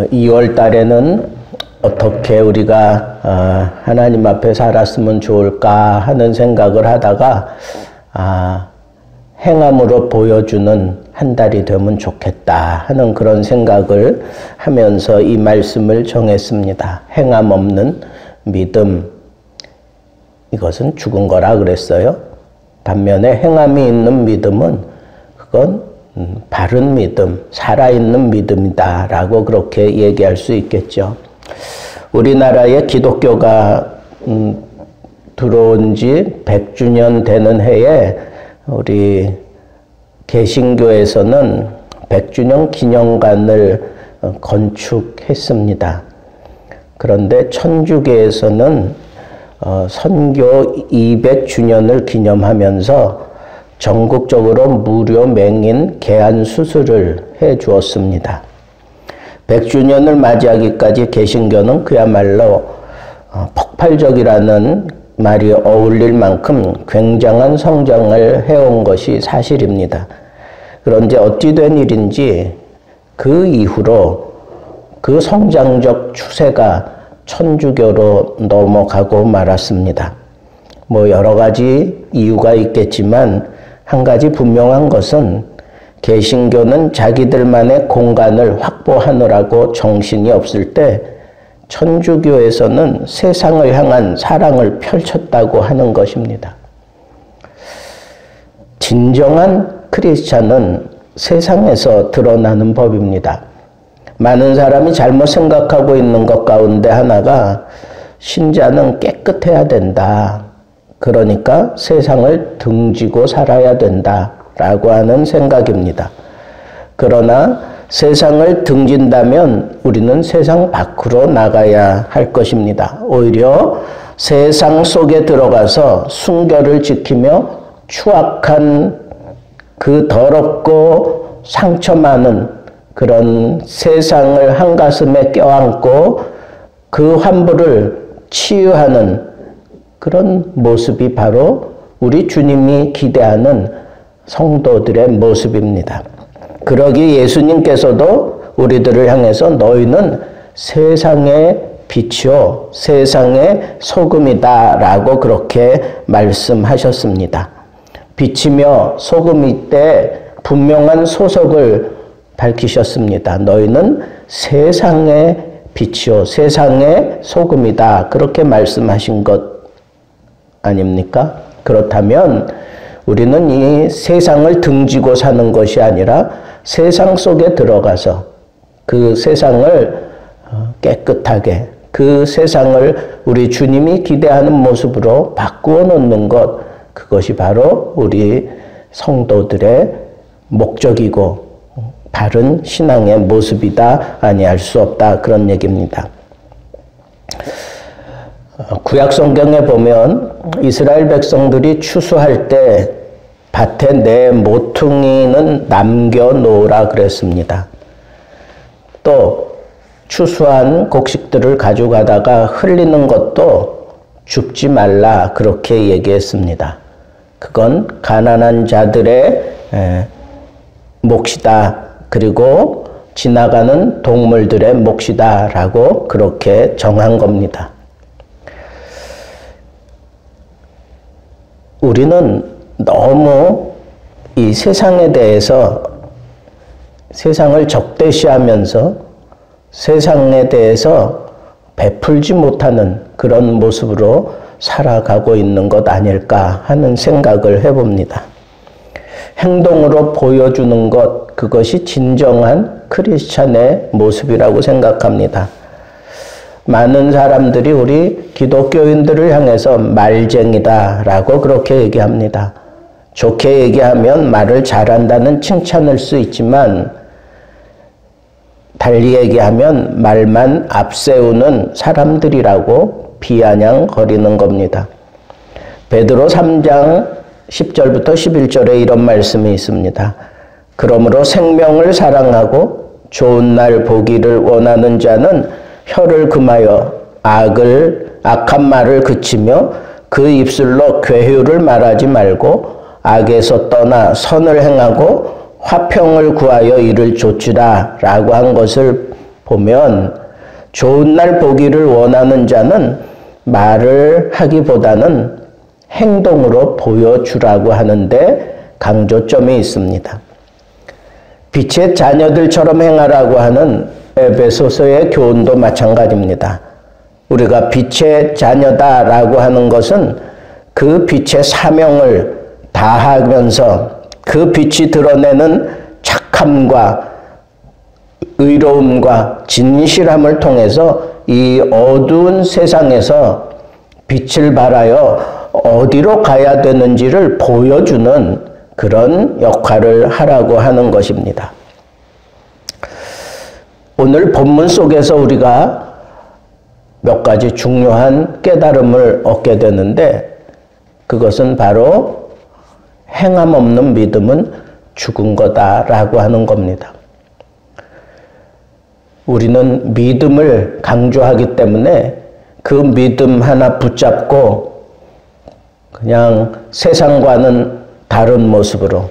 2월 달에는 어떻게 우리가 하나님 앞에 살았으면 좋을까 하는 생각을 하다가 행함으로 보여주는 한 달이 되면 좋겠다 하는 그런 생각을 하면서 이 말씀을 정했습니다. 행함 없는 믿음, 이것은 죽은 거라 그랬어요. 반면에 행함이 있는 믿음은 그건 바른 믿음, 살아있는 믿음이다 라고 그렇게 얘기할 수 있겠죠. 우리나라에 기독교가 들어온 지 100주년 되는 해에 우리 개신교에서는 100주년 기념관을 건축했습니다. 그런데 천주교에서는 선교 200주년을 기념하면서 전국적으로 무료 맹인 개안 수술을 해 주었습니다. 100주년을 맞이하기까지 개신교는 그야말로 폭발적이라는 말이 어울릴 만큼 굉장한 성장을 해온 것이 사실입니다. 그런데 어찌 된 일인지 그 이후로 그 성장적 추세가 천주교로 넘어가고 말았습니다. 뭐 여러 가지 이유가 있겠지만 한 가지 분명한 것은 개신교는 자기들만의 공간을 확보하느라고 정신이 없을 때 천주교에서는 세상을 향한 사랑을 펼쳤다고 하는 것입니다. 진정한 크리스찬은 세상에서 드러나는 법입니다. 많은 사람이 잘못 생각하고 있는 것 가운데 하나가 신자는 깨끗해야 된다. 그러니까 세상을 등지고 살아야 된다. 라고 하는 생각입니다. 그러나 세상을 등진다면 우리는 세상 밖으로 나가야 할 것입니다. 오히려 세상 속에 들어가서 순결을 지키며 추악한 그 더럽고 상처 많은 그런 세상을 한가슴에 껴안고 그 환부를 치유하는 그런 모습이 바로 우리 주님이 기대하는 성도들의 모습입니다. 그러기 예수님께서도 우리들을 향해서 너희는 세상의 빛이요 세상의 소금이다 라고 그렇게 말씀하셨습니다. 빛이며 소금일 때 분명한 소속을 밝히셨습니다. 너희는 세상의 빛이요 세상의 소금이다 그렇게 말씀하신 것 아닙니까? 그렇다면 우리는 이 세상을 등지고 사는 것이 아니라 세상 속에 들어가서 그 세상을 깨끗하게 그 세상을 우리 주님이 기대하는 모습으로 바꾸어 놓는 것, 그것이 바로 우리 성도들의 목적이고 바른 신앙의 모습이다 아니할 수 없다 그런 얘기입니다. 구약 성경에 보면 이스라엘 백성들이 추수할 때 밭에 내 모퉁이는 남겨놓으라 그랬습니다. 또 추수한 곡식들을 가져가다가 흘리는 것도 줍지 말라 그렇게 얘기했습니다. 그건 가난한 자들의 몫이다. 그리고 지나가는 동물들의 몫이다 라고 그렇게 정한 겁니다. 우리는 너무 이 세상에 대해서 세상을 적대시하면서 세상에 대해서 베풀지 못하는 그런 모습으로 살아가고 있는 것 아닐까 하는 생각을 해봅니다. 행동으로 보여주는 것, 그것이 진정한 크리스찬의 모습이라고 생각합니다. 많은 사람들이 우리 기독교인들을 향해서 말쟁이다 라고 그렇게 얘기합니다. 좋게 얘기하면 말을 잘한다는 칭찬일 수 있지만 달리 얘기하면 말만 앞세우는 사람들이라고 비아냥거리는 겁니다. 베드로 3장 10절부터 11절에 이런 말씀이 있습니다. 그러므로 생명을 사랑하고 좋은 날 보기를 원하는 자는 혀를 금하여 악한 말을 그치며 그 입술로 괴효를 말하지 말고 악에서 떠나 선을 행하고 화평을 구하여 이를 좇으라 라고 한 것을 보면 좋은 날 보기를 원하는 자는 말을 하기보다는 행동으로 보여주라고 하는데 강조점이 있습니다. 빛의 자녀들처럼 행하라고 하는 에베소서의 교훈도 마찬가지입니다. 우리가 빛의 자녀다라고 하는 것은 그 빛의 사명을 다하면서 그 빛이 드러내는 착함과 의로움과 진실함을 통해서 이 어두운 세상에서 빛을 발하여 어디로 가야 되는지를 보여주는 그런 역할을 하라고 하는 것입니다. 오늘 본문 속에서 우리가 몇 가지 중요한 깨달음을 얻게 되는데 그것은 바로 행함 없는 믿음은 죽은 거다라고 하는 겁니다. 우리는 믿음을 강조하기 때문에 그 믿음 하나 붙잡고 그냥 세상과는 다른 모습으로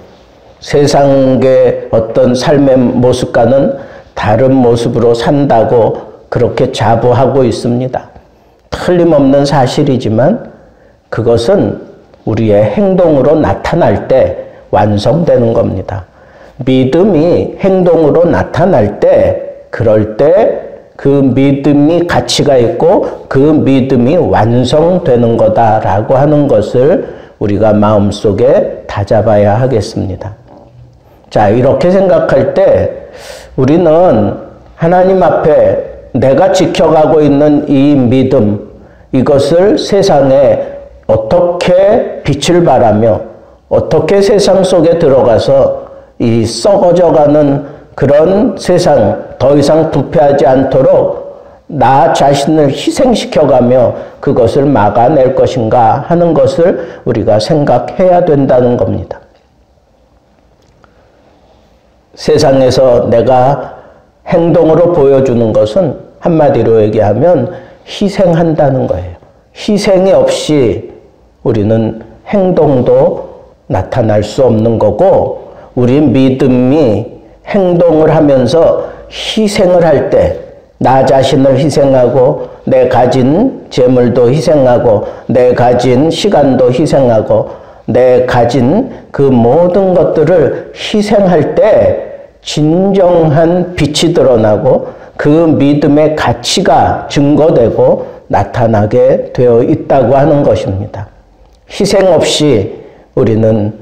세상의 어떤 삶의 모습과는 다른 모습으로 산다고 그렇게 자부하고 있습니다. 틀림없는 사실이지만 그것은 우리의 행동으로 나타날 때 완성되는 겁니다. 믿음이 행동으로 나타날 때 그럴 때 그 믿음이 가치가 있고 그 믿음이 완성되는 거다라고 하는 것을 우리가 마음속에 다잡아야 하겠습니다. 자, 이렇게 생각할 때 우리는 하나님 앞에 내가 지켜가고 있는 이 믿음, 이것을 세상에 어떻게 빛을 발하며 어떻게 세상 속에 들어가서 이 썩어져가는 그런 세상 더 이상 부패하지 않도록 나 자신을 희생시켜가며 그것을 막아낼 것인가 하는 것을 우리가 생각해야 된다는 겁니다. 세상에서 내가 행동으로 보여주는 것은 한마디로 얘기하면 희생한다는 거예요. 희생이 없이 우리는 행동도 나타날 수 없는 거고 우리 믿음이 행동을 하면서 희생을 할 때 나 자신을 희생하고 내 가진 재물도 희생하고 내 가진 시간도 희생하고 내 가진 그 모든 것들을 희생할 때 진정한 빛이 드러나고 그 믿음의 가치가 증거되고 나타나게 되어 있다고 하는 것입니다. 희생 없이 우리는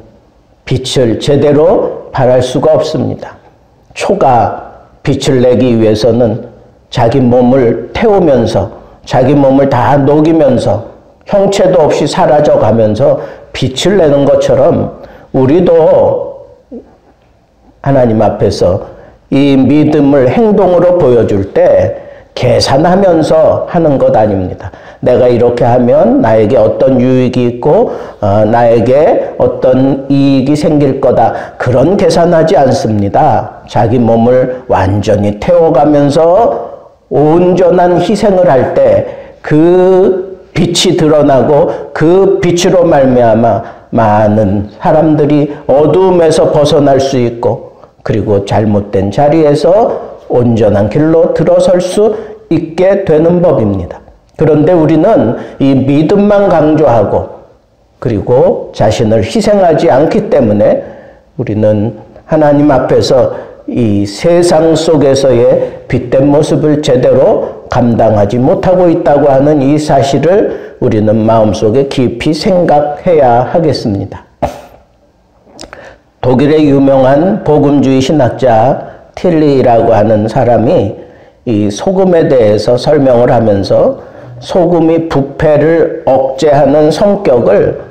빛을 제대로 발할 수가 없습니다. 초가 빛을 내기 위해서는 자기 몸을 태우면서 자기 몸을 다 녹이면서 형체도 없이 사라져 가면서 빛을 내는 것처럼 우리도 하나님 앞에서 이 믿음을 행동으로 보여줄 때 계산하면서 하는 것 아닙니다. 내가 이렇게 하면 나에게 어떤 유익이 있고 나에게 어떤 이익이 생길 거다. 그런 계산하지 않습니다. 자기 몸을 완전히 태워가면서 온전한 희생을 할 때 그 빛이 드러나고 그 빛으로 말미암아 많은 사람들이 어두움에서 벗어날 수 있고 그리고 잘못된 자리에서 온전한 길로 들어설 수 있게 되는 법입니다. 그런데 우리는 이 믿음만 강조하고 그리고 자신을 희생하지 않기 때문에 우리는 하나님 앞에서 이 세상 속에서의 빛된 모습을 제대로 감당하지 못하고 있다고 하는 이 사실을 우리는 마음속에 깊이 생각해야 하겠습니다. 독일의 유명한 복음주의 신학자 틸리라고 하는 사람이 이 소금에 대해서 설명을 하면서 소금이 부패를 억제하는 성격을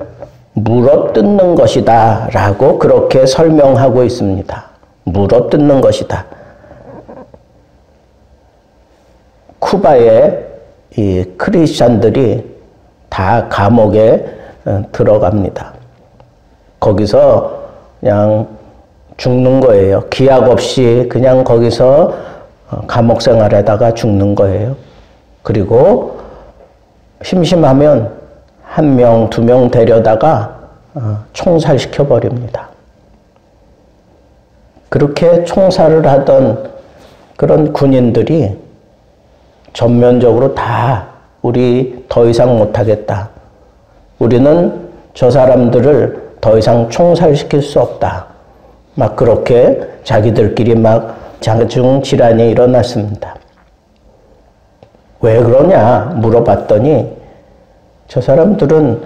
물어뜯는 것이다 라고 그렇게 설명하고 있습니다. 물어뜯는 것이다. 쿠바의 이 크리스찬들이 다 감옥에 들어갑니다. 거기서 그냥 죽는 거예요. 기약 없이 그냥 거기서 감옥 생활에다가 죽는 거예요. 그리고 심심하면 1명, 2명 데려다가 총살시켜 버립니다. 그렇게 총살을 하던 그런 군인들이 전면적으로 다 우리 더 이상 못하겠다. 우리는 저 사람들을 더 이상 총살시킬 수 없다. 막 그렇게 자기들끼리 막 자중질환이 일어났습니다. 왜 그러냐 물어봤더니 저 사람들은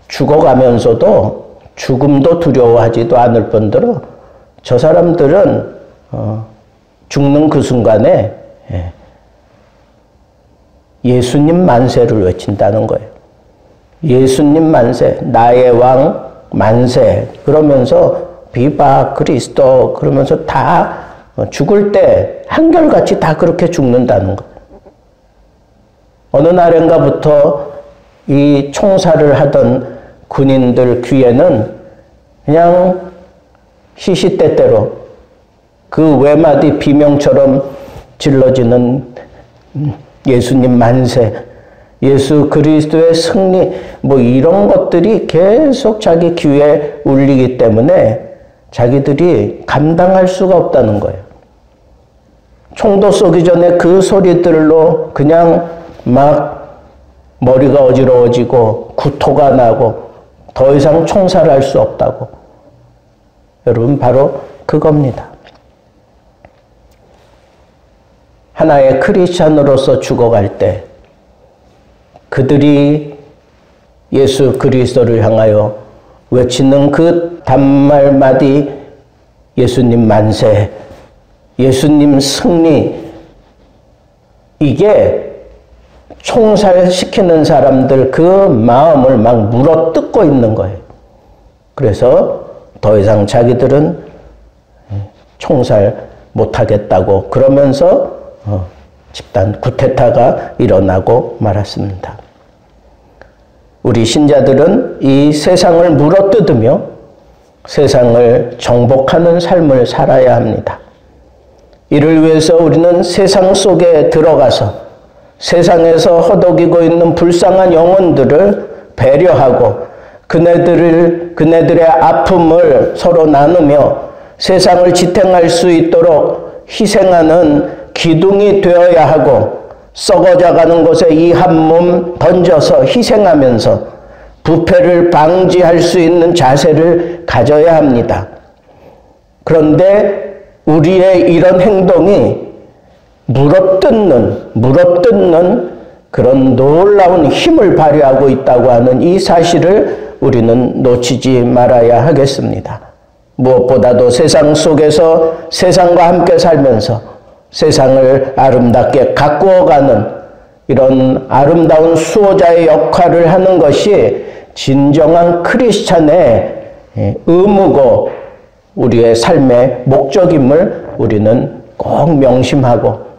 죽어가면서도 죽음도 두려워하지도 않을 뿐더러 저 사람들은 죽는 그 순간에 예수님 만세를 외친다는 거예요. 예수님 만세, 나의 왕 만세 그러면서 비바 그리스도 그러면서 다 죽을 때 한결같이 다 그렇게 죽는다는 거예요. 어느 날인가부터 이 총살을 하던 군인들 귀에는 그냥 시시때때로 그 외마디 비명처럼 질러지는 예수님 만세, 예수 그리스도의 승리 뭐 이런 것들이 계속 자기 귀에 울리기 때문에 자기들이 감당할 수가 없다는 거예요. 총도 쏘기 전에 그 소리들로 그냥 막 머리가 어지러워지고 구토가 나고 더 이상 총살할 수 없다고. 여러분 바로 그겁니다. 하나의 크리스찬으로서 죽어갈 때 그들이 예수 그리스도를 향하여 외치는 그 단말마디 예수님 만세, 예수님 승리 이게 총살시키는 사람들 그 마음을 막 물어뜯고 있는 거예요. 그래서 더 이상 자기들은 총살 못하겠다고 그러면서 집단 쿠데타가 일어나고 말았습니다. 우리 신자들은 이 세상을 물어뜯으며 세상을 정복하는 삶을 살아야 합니다. 이를 위해서 우리는 세상 속에 들어가서 세상에서 허덕이고 있는 불쌍한 영혼들을 배려하고 그네들의 아픔을 서로 나누며 세상을 지탱할 수 있도록 희생하는 기둥이 되어야 하고 썩어져가는 곳에 이 한 몸 던져서 희생하면서 부패를 방지할 수 있는 자세를 가져야 합니다. 그런데 우리의 이런 행동이 물어뜯는 그런 놀라운 힘을 발휘하고 있다고 하는 이 사실을 우리는 놓치지 말아야 하겠습니다. 무엇보다도 세상 속에서 세상과 함께 살면서 세상을 아름답게 가꾸어가는 이런 아름다운 수호자의 역할을 하는 것이 진정한 크리스찬의 의무고 우리의 삶의 목적임을 우리는 꼭 명심하고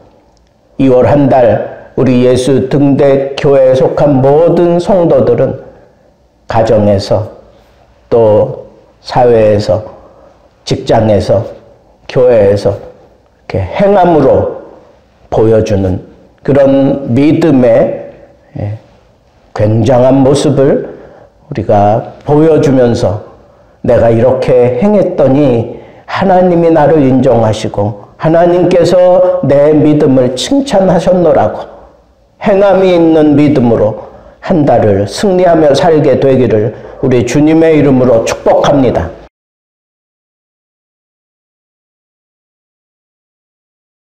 2월 한 달 우리 예수 등대 교회에 속한 모든 성도들은 가정에서 또 사회에서 직장에서 교회에서 이렇게 행함으로 보여주는 그런 믿음의 굉장한 모습을 우리가 보여주면서 내가 이렇게 행했더니 하나님이 나를 인정하시고 하나님께서 내 믿음을 칭찬하셨노라고 행함이 있는 믿음으로 한 달을 승리하며 살게 되기를 우리 주님의 이름으로 축복합니다.